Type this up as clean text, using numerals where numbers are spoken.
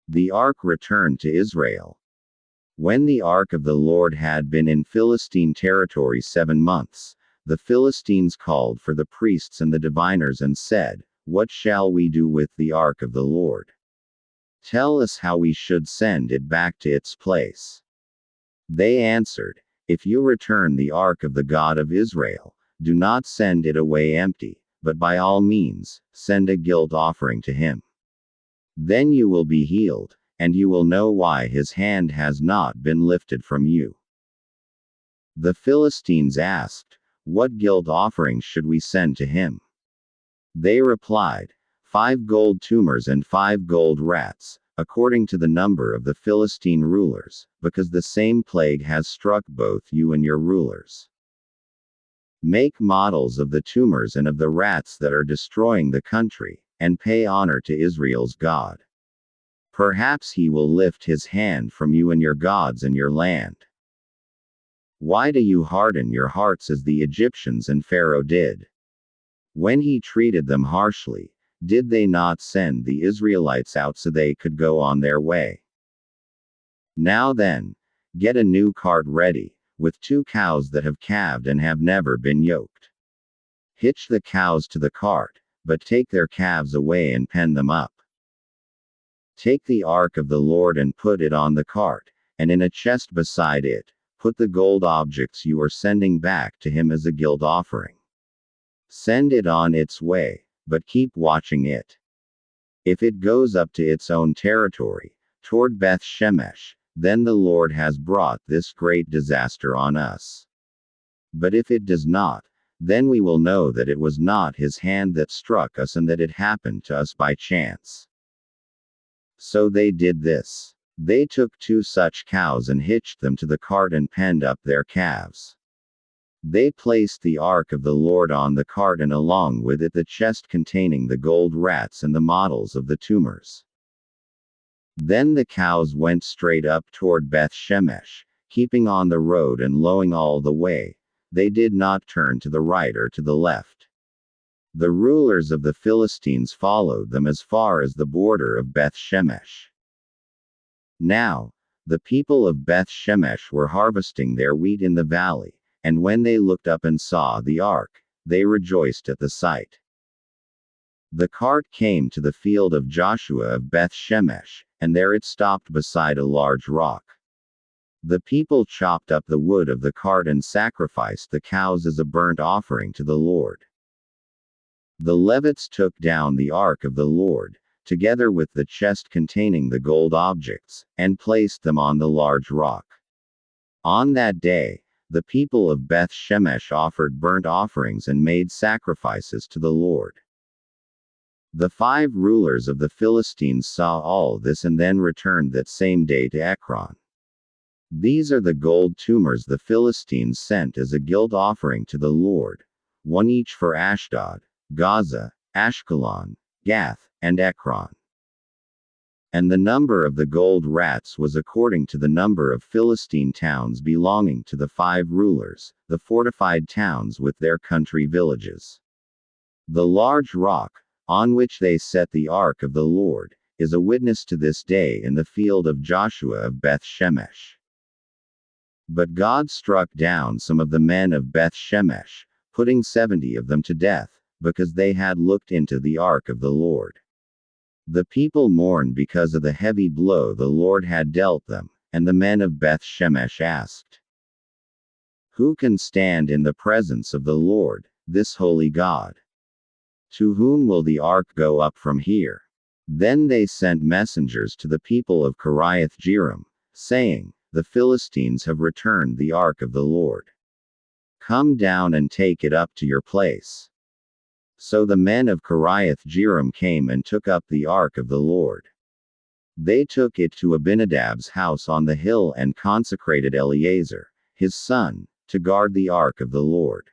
The ark returned to Israel. When the ark of the Lord had been in Philistine territory 7 months, the Philistines called for the priests and the diviners and said, "What shall we do with the ark of the Lord? Tell us how we should send it back to its place." They answered, "If you return the ark of the God of Israel, do not send it away empty, but by all means, send a guilt offering to him. Then you will be healed, and you will know why his hand has not been lifted from you." The Philistines asked, "What guilt offering should we send to him?" They replied, 5 gold tumors and 5 gold rats, according to the number of the Philistine rulers, because the same plague has struck both you and your rulers. Make models of the tumors and of the rats that are destroying the country, and pay honor to Israel's God. Perhaps he will lift his hand from you and your gods and your land. Why do you harden your hearts as the Egyptians and Pharaoh did? When he treated them harshly, did they not send the Israelites out so they could go on their way? Now then, get a new cart ready, with 2 cows that have calved and have never been yoked. Hitch the cows to the cart, but take their calves away and pen them up. Take the ark of the Lord and put it on the cart, and in a chest beside it, put the gold objects you are sending back to him as a guilt offering. Send it on its way, but keep watching it. If it goes up to its own territory, toward Beth Shemesh, then the Lord has brought this great disaster on us. But if it does not, then we will know that it was not his hand that struck us and that it happened to us by chance." So they did this. They took 2 such cows and hitched them to the cart and penned up their calves. They placed the ark of the Lord on the cart and along with it the chest containing the gold rats and the models of the tumors. Then the cows went straight up toward Beth Shemesh, keeping on the road and lowing all the way. They did not turn to the right or to the left. The rulers of the Philistines followed them as far as the border of Beth Shemesh. Now, the people of Beth Shemesh were harvesting their wheat in the valley, and when they looked up and saw the ark, they rejoiced at the sight. The cart came to the field of Joshua of Beth Shemesh, and there it stopped beside a large rock. The people chopped up the wood of the cart and sacrificed the cows as a burnt offering to the Lord. The Levites took down the ark of the Lord, together with the chest containing the gold objects, and placed them on the large rock. On that day, the people of Beth Shemesh offered burnt offerings and made sacrifices to the Lord. The 5 rulers of the Philistines saw all this and then returned that same day to Ekron. These are the gold tumors the Philistines sent as a guilt offering to the Lord, 1 each for Ashdod, Gaza, Ashkelon, Gath, and Ekron. And the number of the gold rats was according to the number of Philistine towns belonging to the 5 rulers, the fortified towns with their country villages. The large rock, on which they set the ark of the Lord, is a witness to this day in the field of Joshua of Beth Shemesh. But God struck down some of the men of Beth Shemesh, putting 70 of them to death, because they had looked into the ark of the Lord. The people mourned because of the heavy blow the Lord had dealt them, and the men of Beth Shemesh asked, "Who can stand in the presence of the Lord, this holy God? To whom will the ark go up from here?" Then they sent messengers to the people of Kiriath Jearim, saying, "The Philistines have returned the ark of the Lord. Come down and take it up to your place." So the men of Kiriath Jearim came and took up the ark of the Lord. They took it to Abinadab's house on the hill and consecrated Eleazar, his son, to guard the ark of the Lord.